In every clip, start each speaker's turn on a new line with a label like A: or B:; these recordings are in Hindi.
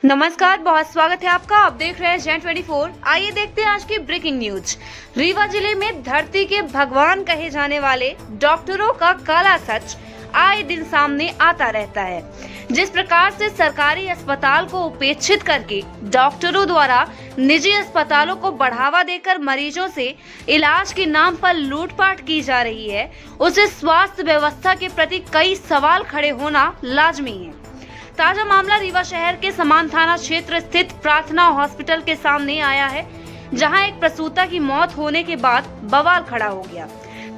A: नमस्कार, बहुत स्वागत है आपका। आप देख रहे हैं Gen24। आइए देखते हैं आज की ब्रेकिंग न्यूज। रीवा जिले में धरती के भगवान कहे जाने वाले डॉक्टरों का काला सच आए दिन सामने आता रहता है। जिस प्रकार से सरकारी अस्पताल को उपेक्षित करके डॉक्टरों द्वारा निजी अस्पतालों को बढ़ावा देकर मरीजों से इलाज के नाम पर लूटपाट की जा रही है, उससे स्वास्थ्य व्यवस्था के प्रति कई सवाल खड़े होना लाजमी है। ताजा मामला रीवा शहर के समान थाना क्षेत्र स्थित प्रार्थना हॉस्पिटल के सामने आया है, जहां एक प्रसूता की मौत होने के बाद बवाल खड़ा हो गया।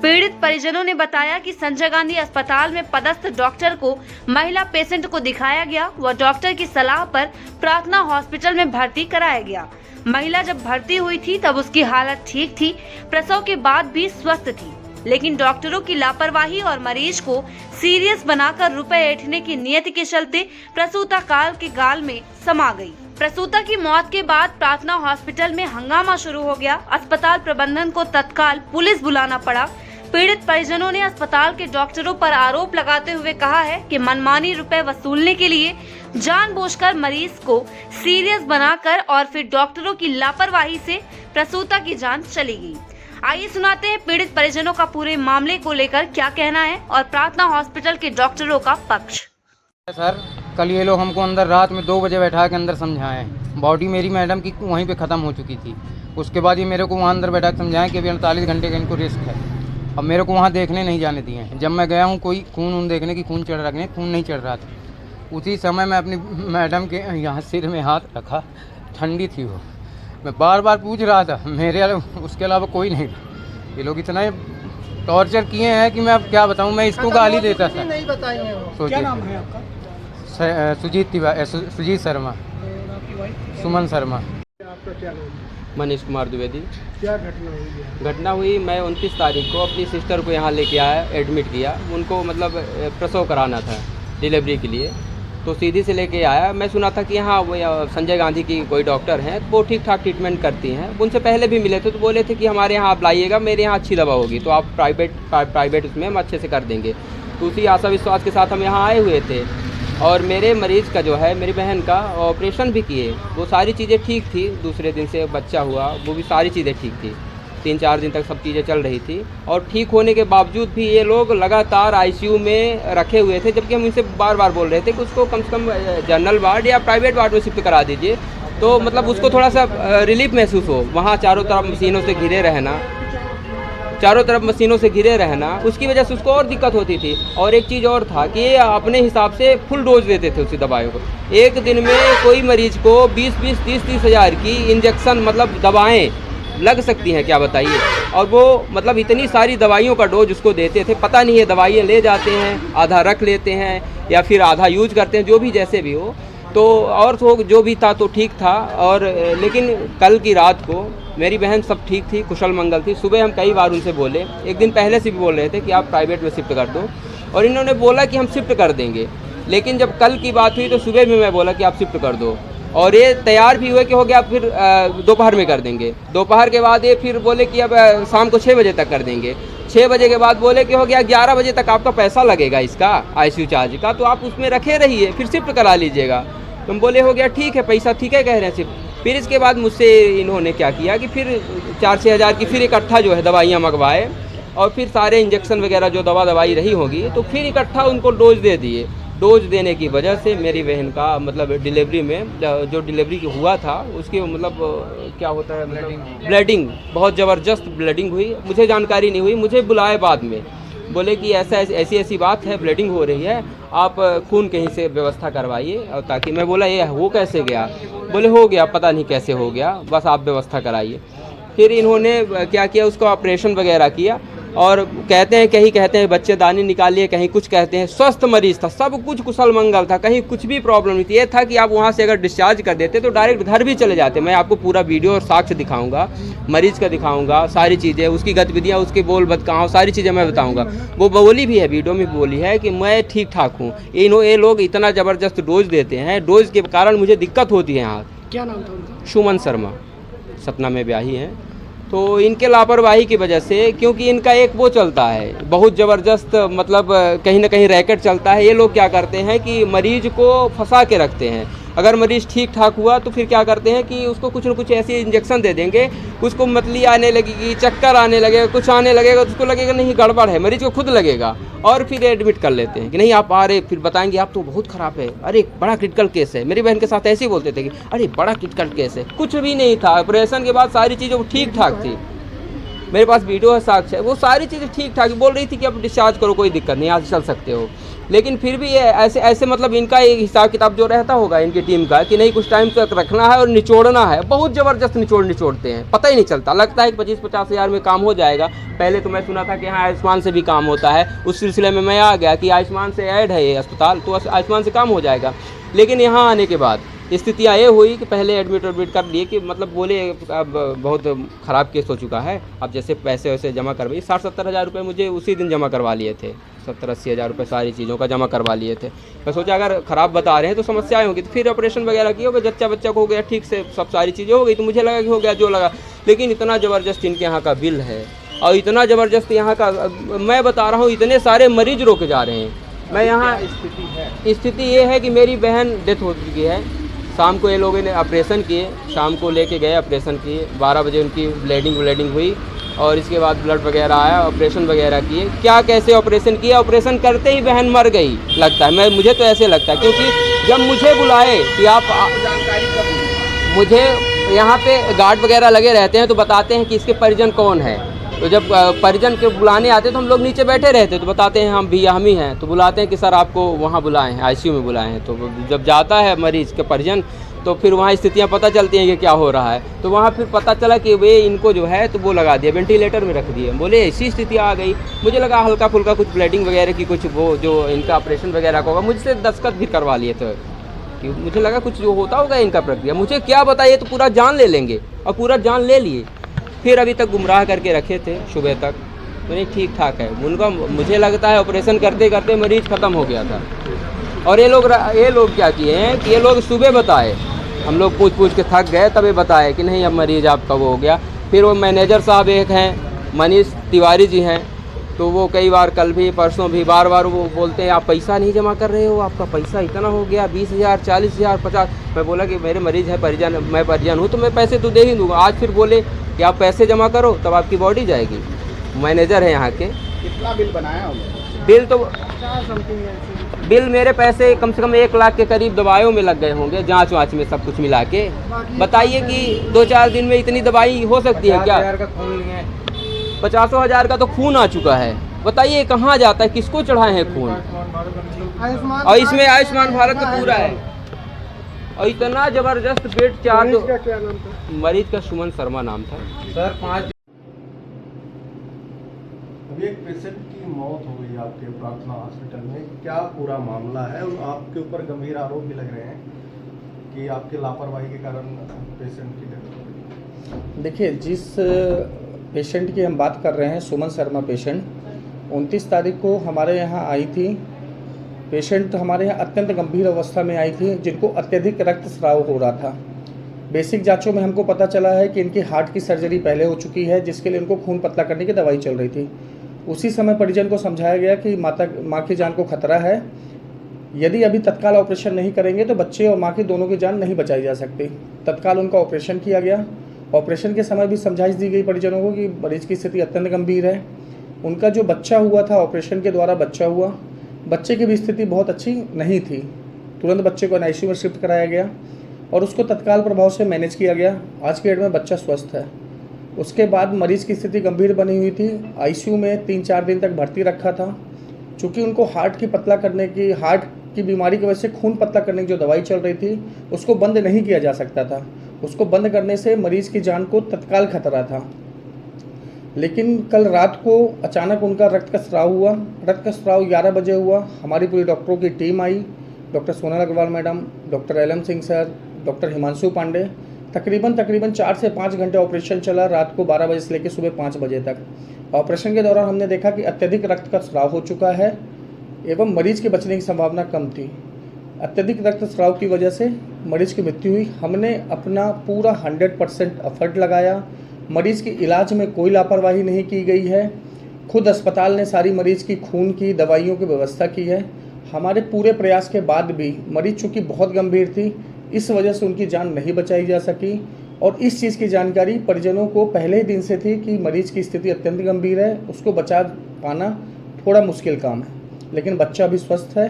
A: पीड़ित परिजनों ने बताया कि संजय गांधी अस्पताल में पदस्थ डॉक्टर को महिला पेशेंट को दिखाया गया व डॉक्टर की सलाह पर प्रार्थना हॉस्पिटल में भर्ती कराया गया। महिला जब भर्ती हुई थी तब उसकी हालत ठीक थी, प्रसव के बाद भी स्वस्थ थी, लेकिन डॉक्टरों की लापरवाही और मरीज को सीरियस बनाकर रुपए ऐंठने की नियति के चलते प्रसूता काल के गाल में समा गई। प्रसूता की मौत के बाद प्रार्थना हॉस्पिटल में हंगामा शुरू हो गया। अस्पताल प्रबंधन को तत्काल पुलिस बुलाना पड़ा। पीड़ित परिजनों ने अस्पताल के डॉक्टरों पर आरोप लगाते हुए कहा है कि मनमानी रुपए वसूलने के लिए जानबूझकर मरीज को सीरियस बनाकर और फिर डॉक्टरों की लापरवाही से प्रसूता की जान चली गई। आइए सुनाते हैं पीड़ित परिजनों का पूरे मामले को लेकर क्या कहना है और प्रार्थना हॉस्पिटल के डॉक्टरों का पक्ष।
B: सर, कल ये लोग हमको अंदर रात में 2 बजे बैठा के अंदर समझाए। बॉडी मेरी मैडम की वहीं पे ख़त्म हो चुकी थी। उसके बाद ये मेरे को वहाँ अंदर बैठा के समझाएं कि अभी 48 घंटे का इनको रिस्क है। अब मेरे को वहाँ देखने नहीं जाने दिए हैं। जब मैं गया हूँ कोई खून देखने की खून चढ़ रखने, खून नहीं चढ़ रहा था। उसी समय मैं अपनी मैडम के यहाँ सिर में हाथ रखा, ठंडी थी वो। मैं बार बार पूछ रहा था, मेरे उसके अलावा कोई नहीं था। ये लोग इतना टॉर्चर किए हैं कि मैं अब क्या बताऊं। मैं इसको गाली देता था।
C: नहीं बताए हैं वो। क्या नाम है आपका?
B: सुजीत शर्मा। सुमन शर्मा।
C: आपका क्या नाम है?
D: मनीष कुमार द्विवेदी।
C: क्या घटना हुई है?
D: घटना हुई, मैं 29 तारीख को अपनी सिस्टर को यहाँ लेके आया, एडमिट किया। उनको मतलब प्रसव कराना था डिलीवरी के लिए, तो सीधी से लेके आया। मैं सुना था कि यहाँ वो संजय गांधी की कोई डॉक्टर हैं, वो ठीक ठाक ट्रीटमेंट करती हैं। उनसे पहले भी मिले थे तो बोले थे कि हमारे यहाँ आप लाइएगा, मेरे यहाँ अच्छी दवा होगी, तो आप प्राइवेट उसमें हम अच्छे से कर देंगे। तो उसी आशा विश्वास के साथ हम यहाँ आए हुए थे। और मेरे मरीज़ का जो है, मेरी बहन का ऑपरेशन भी किए, वो सारी चीज़ें ठीक थी। दूसरे दिन से बच्चा हुआ, वो भी सारी चीज़ें ठीक थी। 3-4 दिन तक सब चीज़ें चल रही थी। और ठीक होने के बावजूद भी ये लोग लगातार आईसीयू में रखे हुए थे, जबकि हम इनसे बार बार बोल रहे थे कि उसको कम से कम जनरल वार्ड या प्राइवेट वार्ड में शिफ्ट करा दीजिए, तो मतलब उसको थोड़ा सा रिलीफ महसूस हो। वहाँ चारों तरफ मशीनों से घिरे रहना, उसकी वजह से उसको और दिक्कत होती थी। और एक चीज़ और था कि ये अपने हिसाब से फुल डोज देते थे उसी दवाइयों को। एक दिन में कोई मरीज को 20-20, 30-30 हज़ार की इंजेक्शन मतलब दवाएँ लग सकती हैं, क्या बताइए। और वो मतलब इतनी सारी दवाइयों का डोज उसको देते थे। पता नहीं है, दवाइयाँ ले जाते हैं, आधा रख लेते हैं या फिर आधा यूज करते हैं, जो भी जैसे भी हो। तो और तो जो भी था तो ठीक था। और लेकिन कल की रात को मेरी बहन सब ठीक थी, कुशल मंगल थी। सुबह हम कई बार उनसे बोले, एक दिन पहले से भी बोल रहे थे कि आप प्राइवेट में शिफ्ट कर दो, और इन्होंने बोला कि हम शिफ्ट कर देंगे। लेकिन जब कल की बात हुई तो सुबह में मैं बोला कि आप शिफ्ट कर दो, और ये तैयार भी हुए कि हो गया, फिर दोपहर में कर देंगे। दोपहर के बाद ये फिर बोले कि अब शाम को 6 बजे तक कर देंगे। 6 बजे के बाद बोले कि हो गया 11 बजे तक आपका पैसा लगेगा इसका आईसीयू चार्ज का, तो आप उसमें रखे रहिए, फिर शिफ्ट करा लीजिएगा। तुम बोले हो गया ठीक है, पैसा ठीक है कह रहे हैं शिफ्ट। फिर इसके बाद मुझसे इन्होंने क्या किया कि फिर 4-6 हज़ार की फिर इकट्ठा जो है दवाइयाँ मंगवाए, और फिर सारे इंजेक्शन वगैरह जो दवाई रही होगी तो फिर इकट्ठा उनको डोज दे दिए। डोज देने की वजह से मेरी बहन का मतलब डिलीवरी में जो डिलीवरी हुआ था उसकी मतलब क्या होता है, ब्लीडिंग बहुत ज़बरदस्त ब्लीडिंग हुई। मुझे जानकारी नहीं हुई, मुझे बुलाए बाद में, बोले कि ऐसी बात है, ब्लीडिंग हो रही है, आप खून कहीं से व्यवस्था करवाइए। और ताकि मैं बोला ये हो कैसे गया, बोले हो गया, पता नहीं कैसे हो गया, बस आप व्यवस्था कराइए। फिर इन्होंने क्या किया, उसका ऑपरेशन वगैरह किया। और कहते हैं बच्चेदानी निकालिए, कहीं कुछ कहते हैं। स्वस्थ मरीज़ था, सब कुछ कुशल मंगल था, कहीं कुछ भी प्रॉब्लम नहीं थी। ये था कि आप वहाँ से अगर डिस्चार्ज कर देते तो डायरेक्ट घर भी चले जाते। मैं आपको पूरा वीडियो और साक्ष्य दिखाऊंगा, मरीज़ का दिखाऊंगा, सारी चीज़ें, उसकी गतिविधियाँ, उसके बोल बदकाव, सारी चीज़ें मैं बताऊँगा। वो बोली भी है, वीडियो में बोली है कि मैं ठीक ठाक हूँ। ये लोग इतना ज़बरदस्त डोज देते हैं, डोज के कारण मुझे दिक्कत होती है यहाँ।
C: क्या नाम था उनका?
D: सुमन शर्मा, सतना में ब्याही हैं। तो इनके लापरवाही की वजह से, क्योंकि इनका एक वो चलता है बहुत ज़बरदस्त, मतलब कहीं ना कहीं रैकेट चलता है। ये लोग क्या करते हैं कि मरीज को फंसा के रखते हैं। अगर मरीज़ ठीक ठाक हुआ तो फिर क्या करते हैं कि उसको कुछ न कुछ ऐसे इंजेक्शन दे देंगे, उसको मतली आने लगेगी, चक्कर आने लगेगा, कुछ आने लगेगा, तो उसको लगेगा नहीं गड़बड़ है, मरीज़ को खुद लगेगा और फिर एडमिट कर लेते हैं कि नहीं आप आ रहे, फिर बताएंगे आप तो बहुत ख़राब है, अरे बड़ा क्रिटिकल केस है। मेरी बहन के साथ ऐसे ही बोलते थे कि अरे बड़ा क्रिटिकल केस है, कुछ भी नहीं था। ऑपरेशन के बाद सारी चीज़ें ठीक ठाक थी, मेरे पास वीडियो है, साक्ष्य है, वो सारी चीज़ें ठीक ठाक बोल रही थी कि अब डिस्चार्ज करो, कोई दिक्कत नहीं, आज चल सकते हो। लेकिन फिर भी ये ऐसे मतलब इनका एक हिसाब किताब जो रहता होगा इनकी टीम का कि नहीं कुछ टाइम तक रखना है और निचोड़ना है, बहुत ज़बरदस्त निचोड़ते हैं, पता ही नहीं चलता, लगता है कि 25-50 हज़ार में काम हो जाएगा। पहले तो मैं सुना था कि यहाँ आयुष्मान से भी काम होता है, उस सिलसिले में मैं आ गया कि आयुष्मान से ऐड है ये अस्पताल, तो आयुष्मान से काम हो जाएगा। लेकिन यहाँ आने के बाद स्थितियाँ ये हुई कि पहले एडमिट कर लिए कि मतलब बोले अब बहुत ख़राब केस हो चुका है, अब जैसे पैसे वैसे जमा करवाइए। 60-70 हज़ार रुपये मुझे उसी दिन जमा करवा लिए थे, 70-80 हज़ार रुपये सारी चीज़ों का जमा करवा लिए थे। मैं सोचा अगर ख़राब बता रहे हैं तो समस्याएं होगी, तो फिर ऑपरेशन वगैरह किया होगा, बच्चा को हो गया ठीक से, सब सारी चीज़ें हो गई, तो मुझे लगा कि हो गया जो लगा। लेकिन इतना ज़बरदस्त इनके यहाँ का बिल है और इतना ज़बरदस्त यहाँ का, मैं बता रहा हूँ, इतने सारे मरीज रोके जा रहे हैं। मैं यहाँ स्थिति ये है कि मेरी बहन डेथ हो चुकी है, शाम को ये लोगों ने ऑपरेशन किए, शाम को लेके गए ऑपरेशन किए, 12 बजे उनकी ब्लीडिंग हुई और इसके बाद ब्लड वगैरह आया, ऑपरेशन वगैरह किए। क्या कैसे ऑपरेशन किया, ऑपरेशन करते ही बहन मर गई लगता है, मुझे तो ऐसे लगता है। क्योंकि जब मुझे बुलाए कि आप मुझे यहाँ पे गार्ड वगैरह लगे रहते हैं तो बताते हैं कि इसके परिजन कौन है, तो जब परिजन के बुलाने आते तो हम लोग नीचे बैठे रहते, तो बताते हैं हम ही हैं, तो बुलाते हैं कि सर आपको वहाँ बुलाए हैं, आईसीयू में बुलाए हैं। तो जब जाता है मरीज़ के परिजन तो फिर वहाँ स्थितियाँ पता चलती हैं कि क्या हो रहा है। तो वहाँ फिर पता चला कि वे इनको जो है तो वो लगा दिया, वेंटिलेटर में रख दिए। बोले ऐसी स्थिति आ गई, मुझे लगा हल्का फुल्का कुछ ब्लीडिंग वगैरह की, कुछ वो जो इनका ऑपरेशन वगैरह का होगा, मुझसे दस्तखत भी करवा लिए थे कि मुझे लगा कुछ जो होता होगा इनका प्रक्रिया, मुझे क्या बताइए, तो पूरा जान ले लेंगे और पूरा जान ले लिए। फिर अभी तक गुमराह करके रखे थे सुबह तक, तो नहीं ठीक ठाक है उनका। मुझे लगता है ऑपरेशन करते करते मरीज़ ख़त्म हो गया था। और ये लोग क्या किए हैं कि ये लोग सुबह बताए, हम लोग पूछ के थक गए, तब ये बताए कि नहीं अब मरीज़ आपका वो हो गया। फिर वो मैनेजर साहब एक हैं, मनीष तिवारी जी हैं, तो वो कई बार, कल भी परसों भी, बार वो बोलते हैं आप पैसा नहीं जमा कर रहे हो, आपका पैसा इतना हो गया, 20,000, 40,000, 50। मैं बोला कि मेरे मरीज़ है, परिजन, मैं परिजन हूँ तो मैं पैसे तो दे ही दूँगा। आज फिर बोले कि आप पैसे जमा करो तब आपकी बॉडी जाएगी। मैनेजर है यहाँ के।
C: कितना बिल बनाया
D: बिल मेरे पैसे कम से कम 1 लाख के करीब दवाइयों में लग गए होंगे, जांच वाँच में सब कुछ मिला के। बताइए कि 2-4 दिन में इतनी दवाई हो सकती है क्या? 50 हज़ार का तो खून आ चुका है, बताइए कहाँ जाता है, किसको चढ़ाए हैं खून? और इसमें आयुष्मान भारत का पूरा है और इतना जबरदस्त बेड चार्ज।
C: क्या नाम था?
D: मरीज का सुमन शर्मा नाम था
B: सर। 5
E: अभी एक पेशेंट की मौत हो गई आपके प्रार्थना हॉस्पिटल में, क्या पूरा मामला है? और आपके ऊपर गंभीर आरोप भी लग रहे हैं कि आपके लापरवाही के कारण पेशेंट की डेथ हो गई।
F: देखिए, जिस पेशेंट की हम बात कर रहे हैं, सुमन शर्मा पेशेंट, 29 तारीख को हमारे यहाँ आई थी। पेशेंट हमारे यहाँ अत्यंत गंभीर अवस्था में आई थी, जिनको अत्यधिक रक्तस्राव हो रहा था। बेसिक जांचों में हमको पता चला है कि इनकी हार्ट की सर्जरी पहले हो चुकी है, जिसके लिए इनको खून पतला करने की दवाई चल रही थी। उसी समय परिजन को समझाया गया कि माँ की जान को खतरा है, यदि अभी तत्काल ऑपरेशन नहीं करेंगे तो बच्चे और माँ की दोनों की जान नहीं बचाई जा सकती। तत्काल उनका ऑपरेशन किया गया। ऑपरेशन के समय भी समझाइश दी गई परिजनों को कि मरीज की स्थिति अत्यंत गंभीर है। उनका जो बच्चा हुआ था, ऑपरेशन के द्वारा बच्चा हुआ, बच्चे की भी स्थिति बहुत अच्छी नहीं थी। तुरंत बच्चे को आईसीयू में शिफ्ट कराया गया और उसको तत्काल प्रभाव से मैनेज किया गया। आज के डेट में बच्चा स्वस्थ है। उसके बाद मरीज की स्थिति गंभीर बनी हुई थी, आईसीयू में 3-4 दिन तक भर्ती रखा था। चूँकि उनको हार्ट की बीमारी की वजह से खून पतला करने की जो दवाई चल रही थी उसको बंद नहीं किया जा सकता था। उसको बंद करने से मरीज की जान को तत्काल खतरा था। लेकिन कल रात को अचानक उनका रक्त का स्राव हुआ। रक्त का स्राव 11 बजे हुआ। हमारी पूरी डॉक्टरों की टीम आई, doctor Sonal Agarwal madam, doctor L M Singh sir, doctor Himanshu Pandey. तकरीबन 4 से 5 घंटे ऑपरेशन चला, रात को 12 बजे से लेकर सुबह 5 बजे तक। ऑपरेशन के दौरान हमने देखा कि अत्यधिक रक्त का स्राव हो चुका है एवं मरीज के बचने की संभावना कम थी। अत्यधिक रक्तस्राव की वजह से मरीज की मृत्यु हुई। हमने अपना पूरा 100% एफर्ट लगाया। मरीज के इलाज में कोई लापरवाही नहीं की गई है। खुद अस्पताल ने सारी मरीज की खून की, दवाइयों की व्यवस्था की है। हमारे पूरे प्रयास के बाद भी मरीज चूँकि बहुत गंभीर थी, इस वजह से उनकी जान नहीं बचाई जा सकी। और इस चीज़ की जानकारी परिजनों को पहले ही दिन से थी कि मरीज की स्थिति अत्यंत गंभीर है, उसको बचा पाना थोड़ा मुश्किल काम है, लेकिन बच्चा अभी स्वस्थ है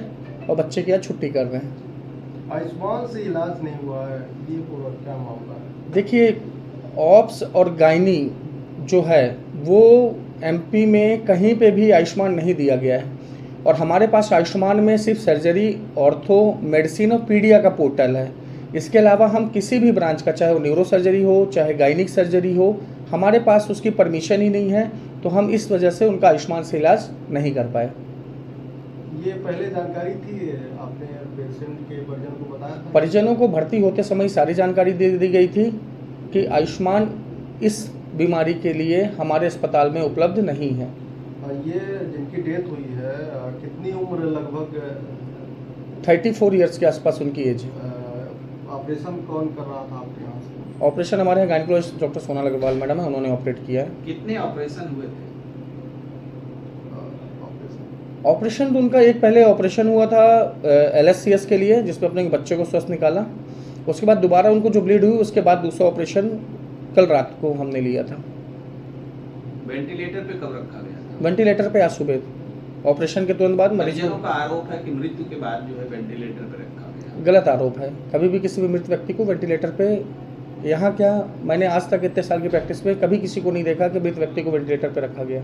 F: और बच्चे की आज छुट्टी कर रहे हैं।
E: आयुष्मान से इलाज नहीं हुआ है, ये पूरा क्या मामला है?
F: देखिए, ऑप्स और गायनी जो है वो एमपी में कहीं पे भी आयुष्मान नहीं दिया गया है, और हमारे पास आयुष्मान में सिर्फ सर्जरी, ऑर्थो, मेडिसिन और पीडिया का पोर्टल है। इसके अलावा हम किसी भी ब्रांच का, चाहे वो न्यूरो सर्जरी हो, चाहे गायनिक सर्जरी हो, हमारे पास उसकी परमिशन ही नहीं है, तो हम इस वजह से उनका आयुष्मान से इलाज नहीं कर पाए।
E: ये पहले जानकारी थी, आपने पेशेंट के परिजन को बताया था?
F: परिजनों को भर्ती होते समय सारी जानकारी दे दी गई थी कि आयुष्मान इस बीमारी के लिए हमारे अस्पताल में उपलब्ध नहीं है।
E: ये जिनकी डेथ हुई है, कितनी उम्र लगभग?
F: 34 ईयर्स के आसपास उनकी एज है।
E: ऑपरेशन कौन कर रहा था आपके यहाँ से?
F: ऑपरेशन हमारे यहाँ gynaecologist doctor Sonal Agarwal madam है, उन्होंने ऑपरेट किया है।
C: कितने ऑपरेशन हुए थे?
F: ऑपरेशन तो उनका एक पहले ऑपरेशन हुआ था LSCS के लिए, जिसमें अपने बच्चे को स्वस्थ निकाला। उसके बाद दोबारा उनको जो ब्लीड हुई, उसके बाद दूसरा ऑपरेशन कल रात को हमने लिया था।
C: वेंटिलेटर पे कब रखा गया था?
F: वेंटिलेटर पे आज सुबह ऑपरेशन के तुरंत बाद मरीज
C: परिजनों का आरोप है कि मृत्यु के बाद जो है वेंटिलेटर पे रखा गया।
F: गलत आरोप है। कभी भी किसी भी मृत व्यक्ति को वेंटिलेटर पे, यहाँ क्या, मैंने आज तक इतने साल की प्रैक्टिस में कभी किसी को नहीं देखा कि मृत व्यक्ति को वेंटिलेटर पे रखा गया।